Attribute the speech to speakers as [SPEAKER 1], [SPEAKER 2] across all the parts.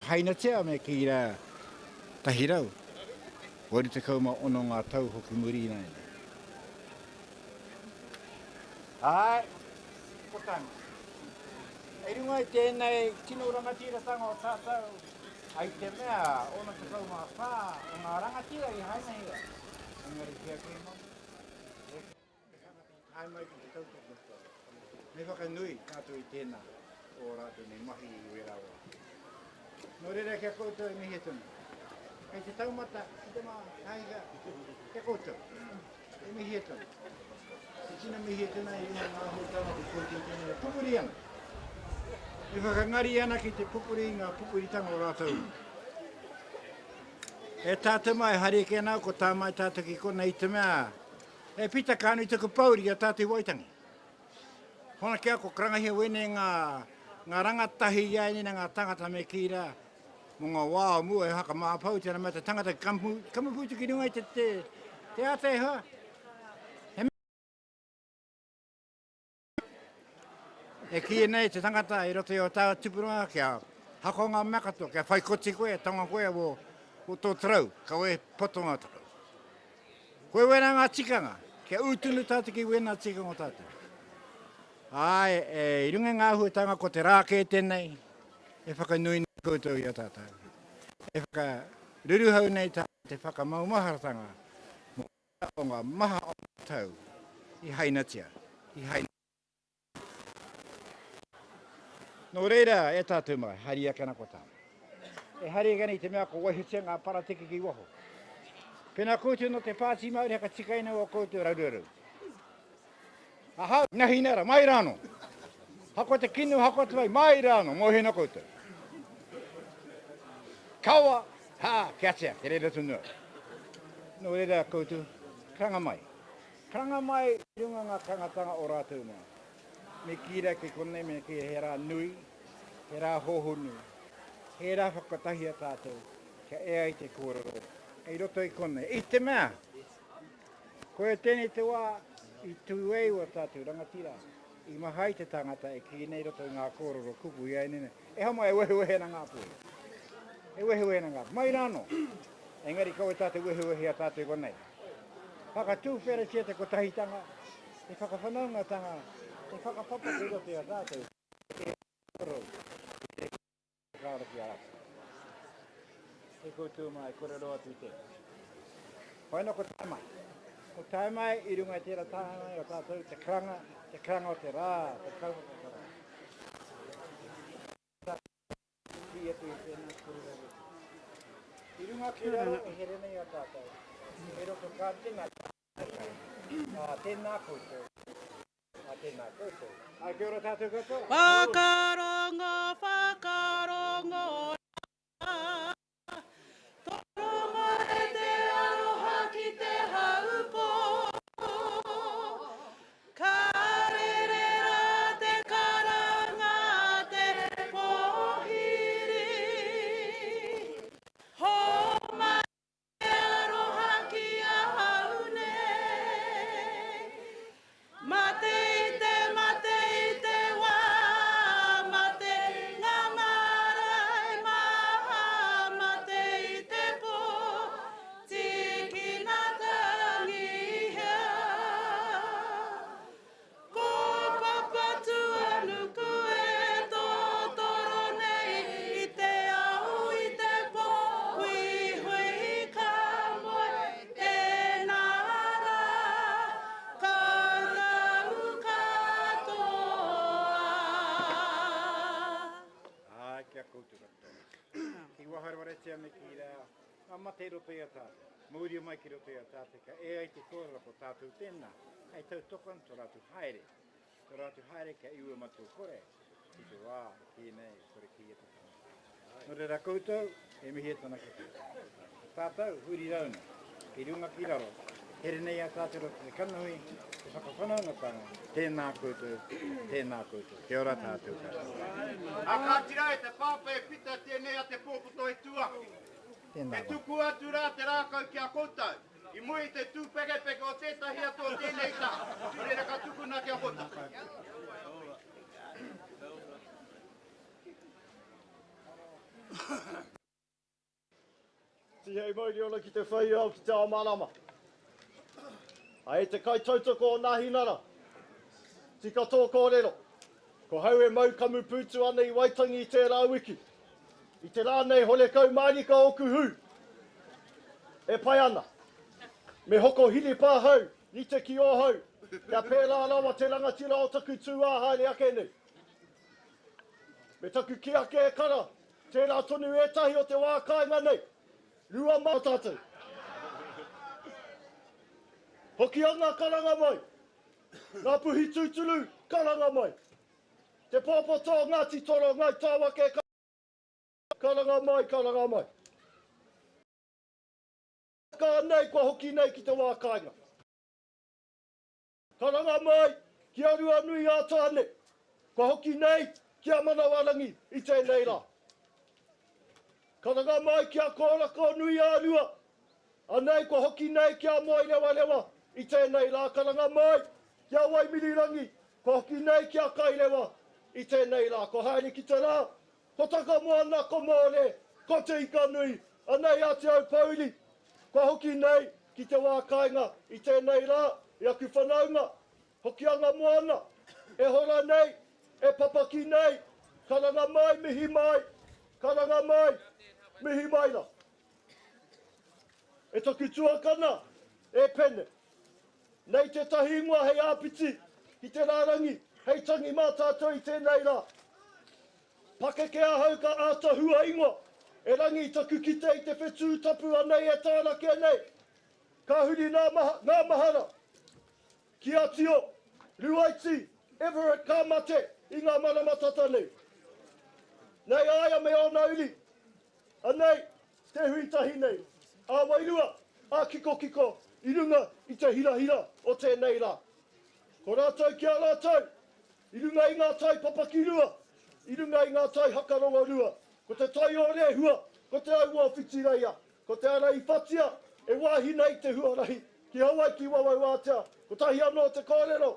[SPEAKER 1] haina tea me ki ra tahirau. Wari te kauma ono ngā tau hoki muri nei. Ai, kotanga. E runga i tēnei tino rangatira tanga o tātou. Ai te mea, ono te kauma whā, o ngā rangatira i haina hia. Engari kia koe mo. Hai mai ki te tautoko. Me whakanui tātou i tēnā o rātou nei mahi i werawa. Nō reira kia koutou i mihi tunu. Kei te taumata, ki te maa, haiga, te koutou, e mihi tunu. Te tina mihi tuna i ina ngā hōtanga te koutou tēnei, pupuri ana. E whakangari ana ki te pupuri ngā pupuri tanga o rātou. E tātou mai hari ke nau ko tā mai tātou ki kona i te mea. E pita kānu i tuku pauri a tātou waitangi. Hona kia ko krangahia wene ngā rangatahi ia ni ngā tangata me ki rā. Mo ngā wāo mua e haka māpau tēnā mai te tangata kamapu tuki runga i te ate hoa. E ki nei te tangata i roto i o tā tupurunga kia hako ngā makato, kia whai koti koe, tonga koe o tō trau, ka oe potonga tako. Koe wena ngā tikanga, kia utunu tātou ki wena tikanga o tātou. Ai, i runga ngā huatanga ko te rāke tēnei, e whakanui nei koutou i a tātou. E whakaruruhau nei te whakamaumaharatanga mo o ngā maha o tau i hainatia, i hainatia. Nō reira e tātou mai, hari a kana kota. E hari gani te mea ko wahitia ngā paratiki ki waho. Pena koutou no te pāti mauri haka tikaina o koutou raururu. Aha, nahi nara, mai rāno. Hako te kinu, hako te vai, mai rāno, mohina koutou. Kawa, kia tia, te reira tunua. Nō reira koutou, kranga mai. Kranga mai, runga ngā kangatanga o rātou mai. Me kira ke konei, me ki he rā nui, he rā hoho nui, he rā whakatahi a tātou, kia ea i te kōrero, e roto i konei. I te mea, koe tēnei te wā, i tuei o tātou rangatira, i mahai te tangata e ki nei roto i ngā kōrero kupu i ainene. E hama e wehuwehe na ngā pui. E wehuwehe na ngā pui. Mai rāno, engari koe tātou wehuwehe a tātou i konei. Whakatū whera tia te kotahitanga, e whakawhanaunga tanga, e whakapapa te roto i a tātou. E koro, e kāra ki a rata. E koutou mai, kore roa tu te. Hoina ko tae mai. Ko tae mai, i runga i tērā tāngai o tātou, te kranga o te rā, te kauma o te rā. Ki atu i tēnā kore roa. I runga ki raro, e here nei o tātou. E roto kā tēnā tēnā koutou. Tēnā koutou. Ai, kia ora tātou katoa.
[SPEAKER 2] Whakarongo, whakarongo, torongo e te aroha ki te haupo. Ka rere rā te karanga te pohiri. Ho mai te aroha ki a haune. Mate i te wā, mate ngā marae maha, mate i te pō, tiki nā tangi hea. Ko papatu anuku e tō toro nei, i te au i te pō, hui hui ka moe, tēnā rā, ka tau katoa.
[SPEAKER 1] Ai, kia koutou katoa. Ki waharaware tia me ki rā, ngā mate roto i a tātou. Mauria mai ki roto i a tātou, ka e ai te kōrera ko tātou tēnā. Ai tau tokan tō rātou haere. Tō rātou haere ka iua matu kore. Ki te wā, ki nei, kore ki e te tanga. Nō reira koutou, e mihi e tana ki te. Tātou, huri rauna. I runga ki raro. Here nei a tātou roto te kanahui, te whakawhanaunga tanga. Tēnā koutou, tēnā koutou. Kia ora tātou katoa.
[SPEAKER 3] A ka tira e te pāpa e pita tēnei a te pōpoto e tuaki.
[SPEAKER 1] Tēnā
[SPEAKER 3] E tuku atu rā te rākau ki a koutou. I mui te tū peke peke o tētahi ato o tēnei tā. Reira ka tuku nā ki a koutou.
[SPEAKER 4] Si hei moiri ona ki te whai au ki te amarama. A e te kai tautoko o nahi nara. Tika tō kōrero. Ko hau e mau kamu pūtu ana i Waitangi i tērā wiki. I te rānei hole kau marika o kuhu. E pai ana. Me hoko hiri pāhau, ni te ki o hau. Kia pērā rawa te rangatira o taku tūāha le ake nei. Me taku ki ake e kara, tērā tonu etahi o te wā kāinga nei. Rua mau tātou. Hoki anga karanga mai. Ngā puhi tūturu, karanga mai. Te pōpoto Ngāti Toro, ngai tāwake karanga mai, karanga mai. Ka nei, kua hoki nei ki te wā kāinga. Karanga mai, ki arua nui a tāne. Kua hoki nei, ki a manawarangi i tēnei rā. Karanga mai, ki a kōrako nui a rua. Anei, kua hoki nei, ki a moe lewa lewa i tēnei rā. Karanga mai, ki a waimirirangi. Kua hoki nei, ki a kailewa i tēnei rā. Ko haere ki te rā. Ko taka moana, ko mōre, ko te ika nui. Anei a te au pauli. Kua hoki nei, ki te wā kāinga i tēnei rā. I aku whanaunga, hoki anga moana. E hora nei, e papaki nei. Karanga mai, mihi mai. Karanga mai, mihi mai la. E toku tuakana, e pene. Nei te tahi ingoa hei āpiti, ki te rārangi, hei tangi mā tātou i tēnei rā. Pake ke ahau ka ātahua ingoa, e rangi i taku ki te i te whetū tapu anei e tāna ke nei. Ka huri ngā mahara, ki atio, Ruaiti, Everett ka mate, i ngā manamatata nei. Nei aia me o nauri, anei, te hui tahi nei. A wairua, a kiko kiko, i runga i te hira hira o tēnei rā. Ko rātou ki a rātou, i runga i ngā tai papaki rua, i runga i ngā tai hakarongo rua. Ko te tai o rehua, ko te aua whitireia, ko te ara i whatia, e wāhi nei te huarahi, ki Hawaii ki Wawai Wātea, ko tahi anō te kōrero,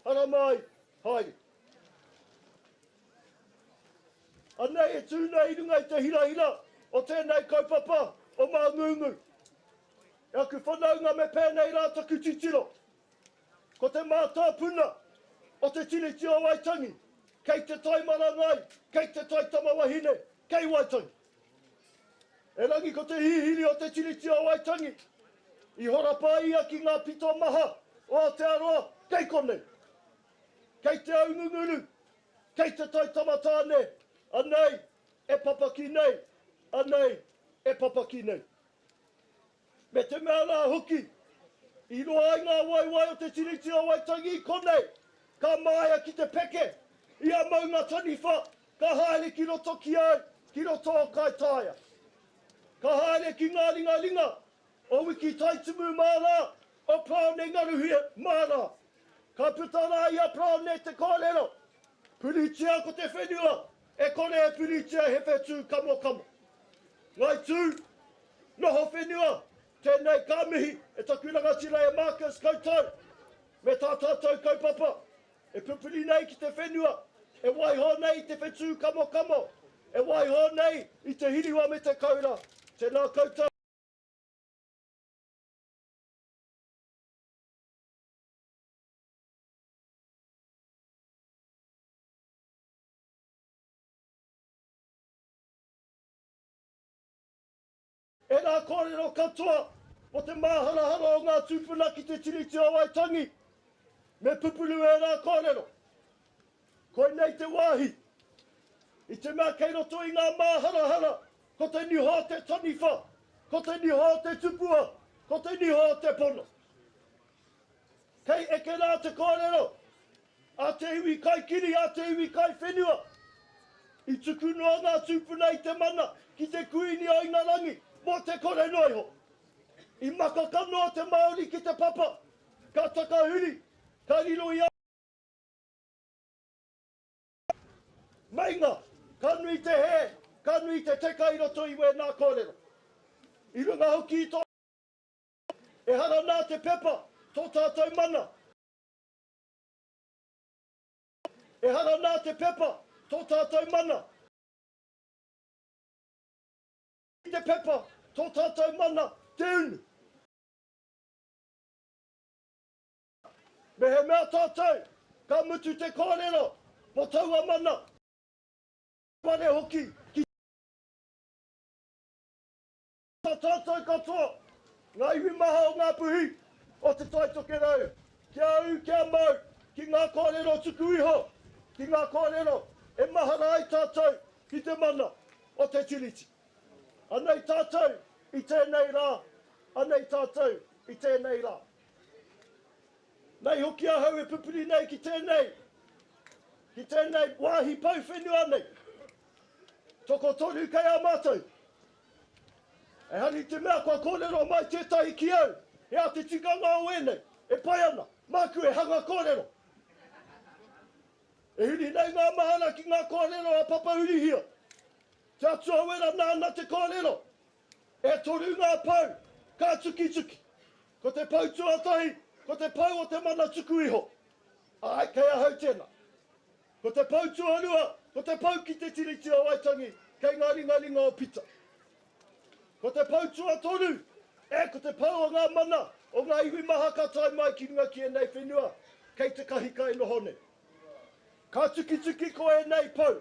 [SPEAKER 4] hara mai, haere. Anei e tūna i runga i te hira hira, o tēnei kaupapa, o mā ngungu. E aku whanaunga me pēnei rā taku titiro. Ko te mātā puna, o te tiriti o Waitangi, kei te tai marangai, kei te tai tamawahine, kei Waitangi. E rangi ko te hihiri o te tiriti o Waitangi, i hora pāia ki ngā pito maha o Aotearoa, kei konei. Kei te au ngunguru, kei te tai tamatāne, anei e papaki nei, anei e papaki nei. Me te mea rā hoki, i roa i ngā waiwai o te tiriti o Waitangi i konei, ka māia ki te peke, i a maunga taniwha, ka haere ki roto ki ai, ki roto o kai tāia. Ka haere ki ngā ringa ringa, o wiki taitumu mārā, o praone ngaruhia mārā. Ka putara i a praone te kōrero, puritia ko te whenua, e kore e puritia he whetū kamo kamo. Ngai tū, noho whenua, tēnei kāmihi, e taku rangatira e Marcus koutou, me tā tātou kaupapa, e pupuri nei ki te whenua, e waiho nei te whetū kamo kamo, e waiho nei i te hiriwa me te kaura, tēnā koutou. E rā kōrero katoa, o te māharahara o ngā tūpuna ki te tiriti o Waitangi, me pupuru e rā kōrero. Koe nei te wāhi, i te mea kei roto i ngā māharahara, ko te niho te taniwha, ko te niho te tupua, ko te niho te pono. Kei eke rā te kōrero, a te iwi kai kiri, a te iwi kai whenua. I tuku noa ngā tūpuna i te mana, ki te kuini o Ingarangi, mo te kore noiho. I maka kanoa te Māori ki te papa, ka takahuri, ka riro i a. Mainga, ka nui te he, ka nui te teka i roto i we nā kōrero. I runga hoki i tō. E hara nā te pepa, tō tātou mana. E hara nā te pepa, tō tātou mana. Te pepa, tō tātou mana te unu. Me he mea tātou, ka mutu te kōrero, mo taua mana. Pare hoki, ki tā tātou katoa, ngā iwi maha o ngā puhi, o te taitoke rau. Kia au, kia mau, ki ngā kōrero tuku iho, ki ngā kōrero, e mahara ai tātou, ki te mana, o te tiriti. Anei tātou, i tēnei rā, anei tātou, i tēnei rā. Nei hoki ahau e pupuri nei ki tēnei wāhi pau whenua nei. Toko toru kei a mātou. E hani te mea kua kōrero mai tētahi ki au, e a te tikanga o enei, e pai ana, māku e hanga kōrero. E huri nei ngā mahana ki ngā kōrero a papahuri hia. Te atua wera nāna te kōrero, e toru ngā pau, ka tuki tuki. Ko te pau tuatahi, ko te pau o te mana tuku iho. Ai, kei ahau tēnā. Ko te pau tuarua, ko te pau ki te tiriti o Waitangi, kei ngā ringa o pita. Ko te pau tuatoru, ko te pau o ngā mana, o ngā iwi maha ka tai mai ki runga ki e nei whenua, kei te kahika e nohone. Ka tuki tuki ko e nei pau.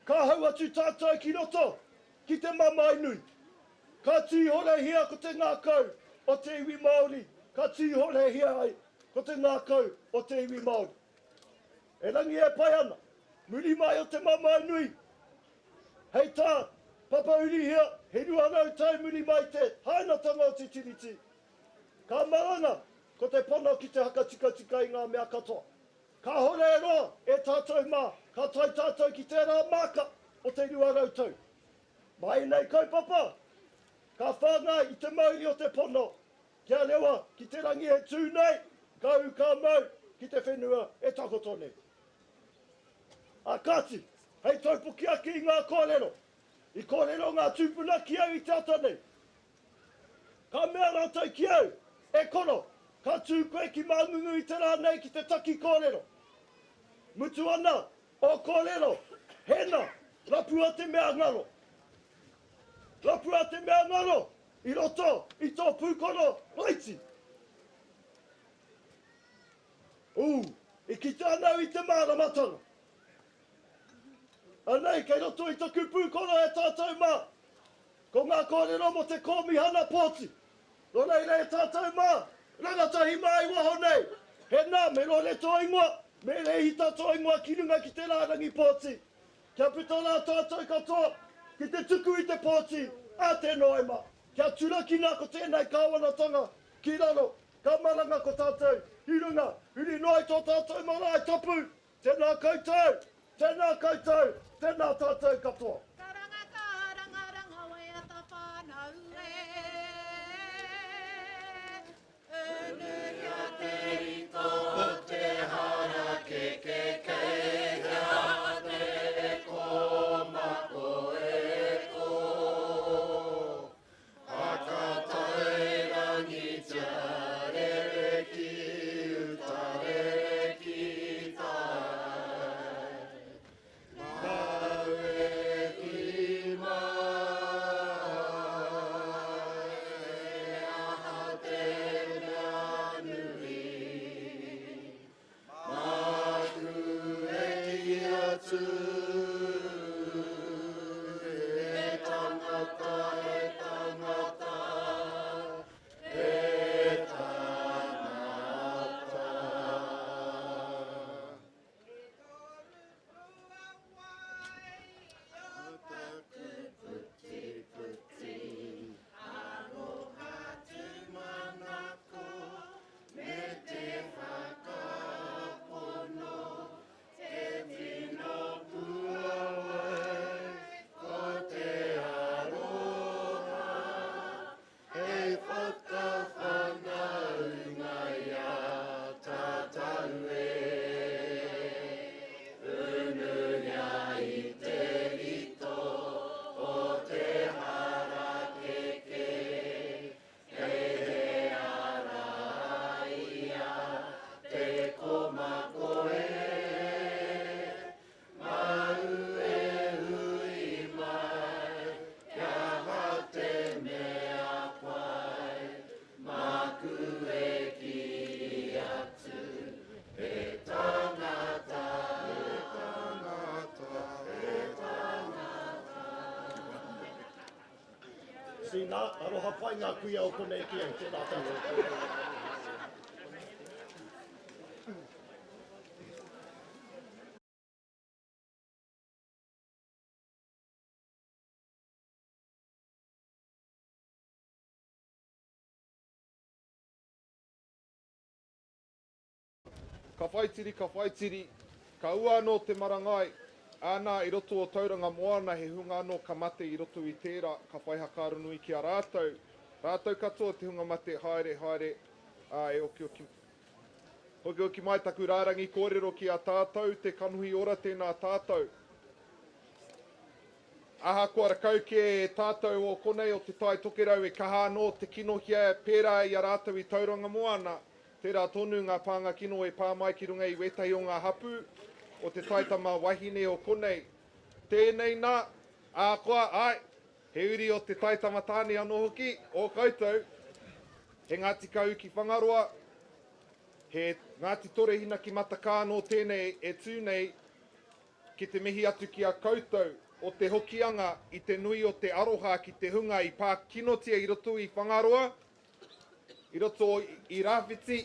[SPEAKER 4] Ka hau atu tātou ki roto, ki te mamai nui. Ka tūhore hia ko te ngākau o te iwi Māori. Ka tūhore hia ai ko te ngākau o te iwi Māori. E rangi e pai ana, muri mai o te mamai nui. Hei tā, papauri hia, he rua rau tau muri mai te hainatanga o te tiriti. Ka maranga, ko te pono ki te haka tika tika i ngā mea katoa. Ka hore e roa, e tātou mā, ka tai tātou ki tērā māka o te rua rau tau. Mai nei kaupapa, ka whāngai i te mauri o te pono. Kia rewa, ki te rangi he tū nei, ka u ka mau, ki te whenua e takoto nei. A kāti, hei taupuki aki i ngā kōrero. I kōrero ngā tūpuna ki au i te ata nei. Ka mea rātou ki au, e kono, ka tū koe ki māngungu i te rā nei ki te taki kōrero. Mutu ana, o kōrero, hena, rapua te mea ngaro. Rapua te mea ngaro, i roto, i tō pūkono, raiti. I ki te anau i te māramatanga. Anei, kei roto i taku pūkono e tātou mā. Ko ngā kōrero mo te kōmihana pōti. Ronei rei tātou mā, rangatahi mai waho nei. He nā, me rore tō ingoa, me rehita tō ingoa ki runga ki te rārangi pōti. Kia puta rā tātou katoa, ki te tuku i te pōti, a te noema. Kia turakina ko tēnei kāwanatanga, ki raro, ka maranga ko tātou, i runga, uri noi tō tātou marae tapu, tēnā koutou, tēnā koutou, tēnā tātou katoa.
[SPEAKER 3] Maue ki
[SPEAKER 4] Sina, aroha pai ngā kuia o konei ki ai, tēnā tātou.
[SPEAKER 5] Ka whaitiri, ka ua anō te marangai, ānā i roto o tauranga moana he hunga anō ka mate i roto i tērā, ka whai hakaranui ki a rātou. Rātou katoa te hunga mate haere, e oki mai taku rārangi kōrero ki a tātou, te kanuhi ora tēnā tātou. Aha kua rakau ke tātou o konei o te tai tokerau e kaha anō te kino hia pērā i a rātou i tauranga moana. Tērā tonu ngā pānga kino e pā mai ki runga i wetahi o ngā hapu o te taitama wahine o konei. Tēnei nā, koa, he uri o te taitama tāne anō hoki, o koutou, he Ngāti Kau ki Whangaroa, he Ngāti Torehina ki Matakā no tēnei e tūnei ki te mihi atu ki a koutou o te hokianga i te nui o te aroha ki te hunga i pā kinotia i roto i Whangaroa, i roto i Rāwhiti,